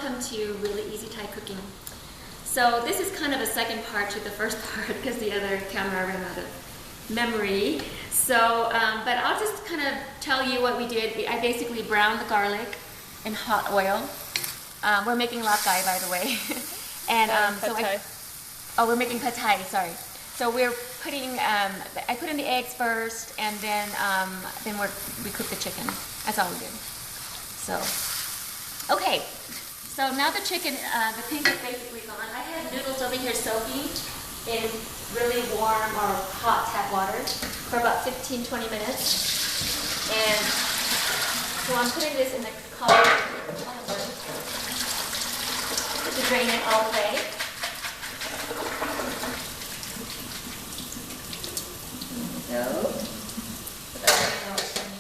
welcome to Really Easy Thai Cooking. So this is kind of a second part to the first part because the other camera ran out of memory. So, but I'll just kind of tell you what we did. I basically browned the garlic in hot oil. We're making lap gai, by the way. And we're making pad thai, sorry. So we're putting, I put in the eggs first, and then we cook the chicken. That's all we did. So, okay. So now the chicken, the pink is basically gone. I had noodles over here soaking in really warm or hot tap water for about 15-20 minutes. And so I'm putting this in the colander to drain it all the way. So that's how it's done.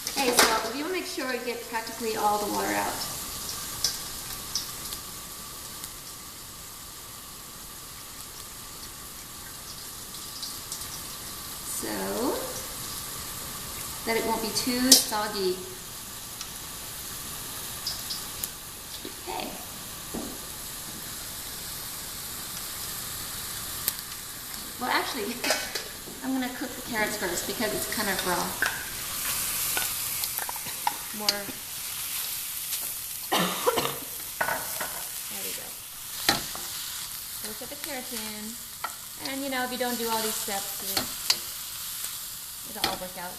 Okay, so you want to make sure you get practically all the water out. So that it won't be too soggy. Okay. Well, actually, I'm going to cook the carrots first because it's kind of raw. More. There we go. So we'll put the carrots in. And you know, if you don't do all these steps, it'll all work out.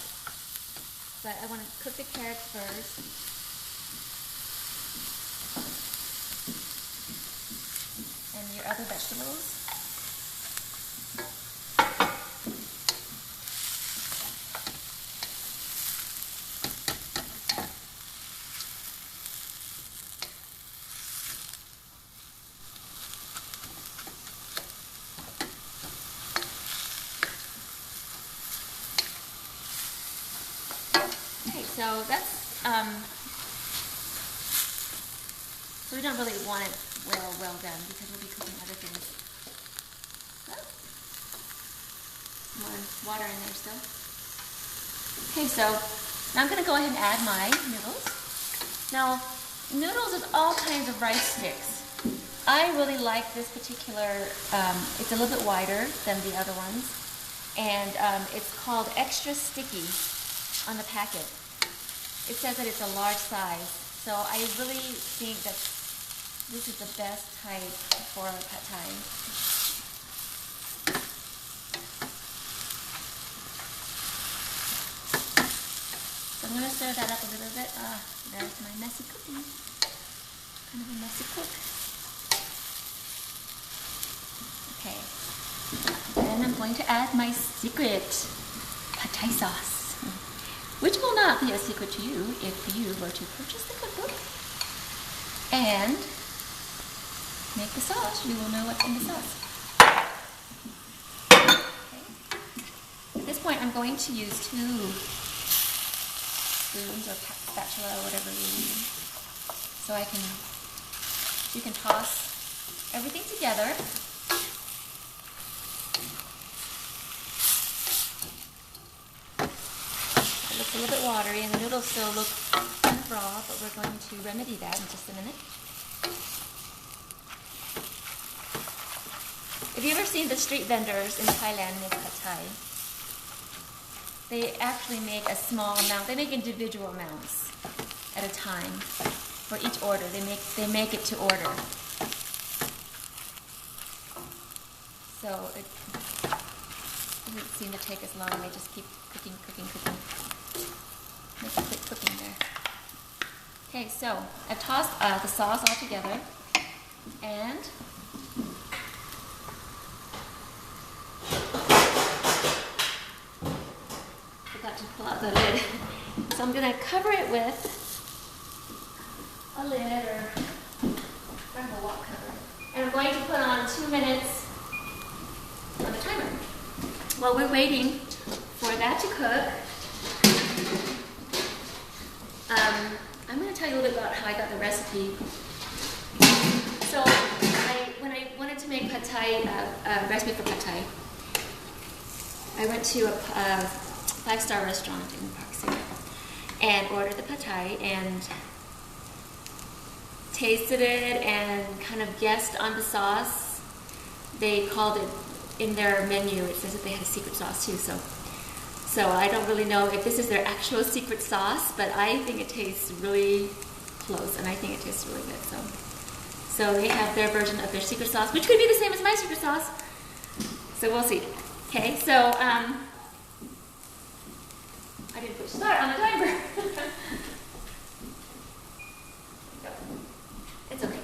But I want to cook the carrots first. And your other vegetables. Okay, so that's, so we don't really want it well done because we'll be cooking other things. Oh. More water in there still. Okay, so now I'm going to go ahead and add my noodles. Now, noodles is all kinds of rice sticks. I really like this particular, it's a little bit wider than the other ones, and it's called Extra Sticky on the packet. It says that it's a large size, so I really think that this is the best type for pad thai. So I'm going to stir that up a little bit. There's my messy cooking. Kind of a messy cook. Okay. Then I'm going to add my secret pad thai sauce, which will not be a secret to you if you were to purchase the cookbook and make the sauce. You will know what's in the sauce. Okay. At this point, I'm going to use 2 spoons or spatula or whatever you're using, so you can toss everything together. It looks a little bit watery, and the noodles still look kind of raw, but we're going to remedy that in just a minute. Have you ever seen the street vendors in Thailand make pad thai? They actually make a small amount. They make individual amounts at a time for each order. They make it to order. So it doesn't seem to take as long. They just keep cooking. Make a quick cooking there. Okay, so I've tossed the sauce all together, and forgot to pull out the lid. So I'm going to cover it with a lid or a wok cover, and I'm going to put on 2 minutes on the timer. While we're waiting for that to cook, I'm going to tell you a little bit about how I got the recipe. So when I wanted to make pad thai, recipe for pad thai, I went to a five-star restaurant in Park City and ordered the pad thai and tasted it and kind of guessed on the sauce. They called it in their menu. It says that they had a secret sauce too. So I don't really know if this is their actual secret sauce, but I think it tastes really close, and I think it tastes really good. So they have their version of their secret sauce, which could be the same as my secret sauce. So we'll see. Okay, so I didn't push start on the timer. It's okay.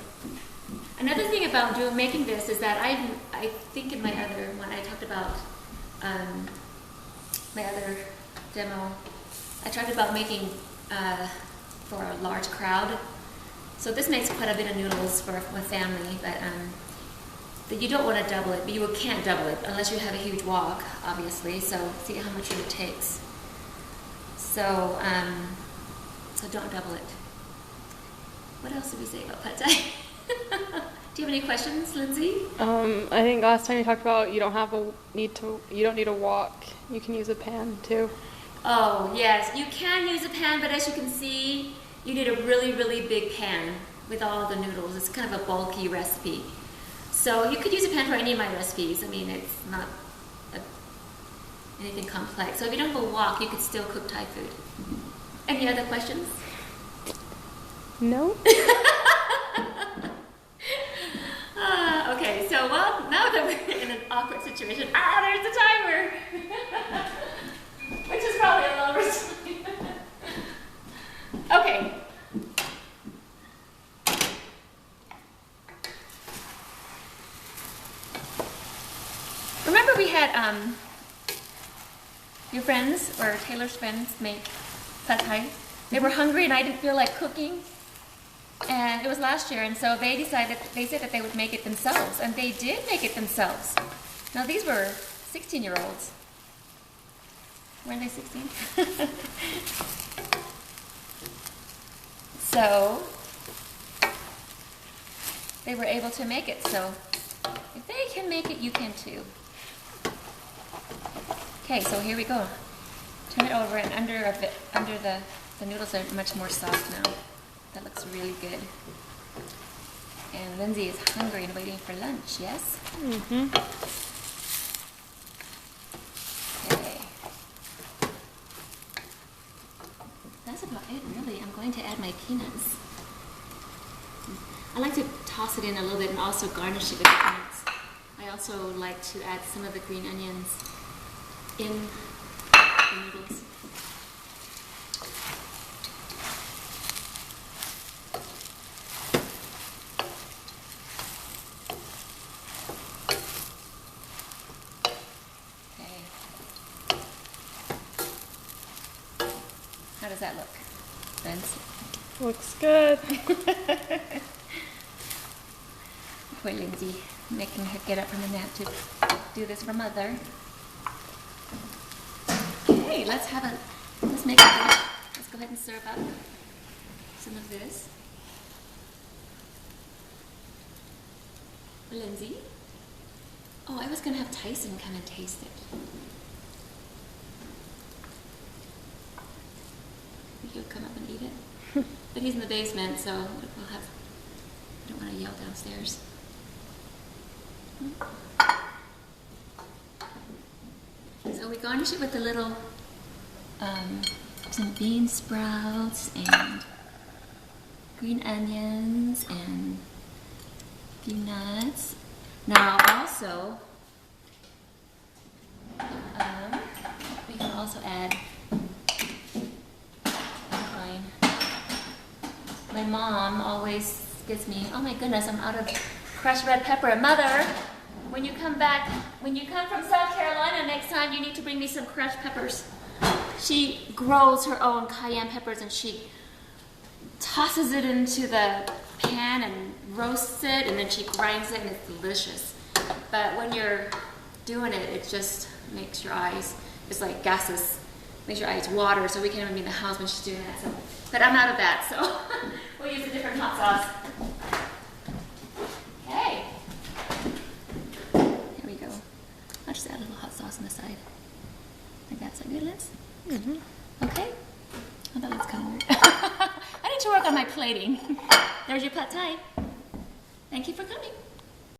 Another thing about making this is that I think in my other one I talked about my other demo. I talked about making for a large crowd. So this makes quite a bit of noodles for a family, but you don't want to double it. But you can't double it unless you have a huge wok, obviously. So see how much it takes. So don't double it. What else did we say about pad thai? Do you have any questions, Lindsay? I think last time you talked about you don't need a wok. You can use a pan too. Oh yes, you can use a pan, but as you can see, you need a really, really big pan with all the noodles. It's kind of a bulky recipe. So you could use a pan for any of my recipes. I mean, it's not anything complex. So if you don't have a wok, you could still cook Thai food. Any other questions? No. Okay, so well, now that we're in an awkward situation, there's the timer, which is probably a lower sign. Okay. Remember we had your friends or Taylor's friends make pad thai. They were hungry and I didn't feel like cooking. And it was last year, and so they said that they would make it themselves, and they did make it themselves. Now these were 16-year-olds. Weren't they 16? So they were able to make it. So if they can make it, you can too. Okay, so here we go. Turn it over, and under the noodles are much more soft now. That looks really good. And Lindsay is hungry and waiting for lunch, yes? Mm-hmm. Okay. That's about it, really. I'm going to add my peanuts. I like to toss it in a little bit and also garnish it with peanuts. I also like to add some of the green onions in the noodles. How does that look, friends? Looks good. Poor Lindsay, making her get up from the nap to do this for Mother. Okay, let's make it. Let's go ahead and serve up some of this. For Lindsay. Oh, I was gonna have Tyson come and taste it. He'll come up and eat it. But he's in the basement, so we'll have, I don't want to yell downstairs. So we garnish it with a little, some bean sprouts and green onions and a few nuts. Now also, we can also add my mom always gives me, oh my goodness, I'm out of crushed red pepper. Mother, when you come from South Carolina next time, you need to bring me some crushed peppers. She grows her own cayenne peppers and she tosses it into the pan and roasts it, and then she grinds it and it's delicious. But when you're doing it, it just makes your eyes, it's like gases, makes your eyes water, so we can't even be in the house when she's doing that. So. But I'm out of that, so we'll use a different hot sauce. Okay. Here we go. I'll just add a little hot sauce on the side. Like that's a good lens? Mm-hmm. Okay. Oh, that looks kind of weird. I need to work on my plating. There's your pad thai. Thank you for coming.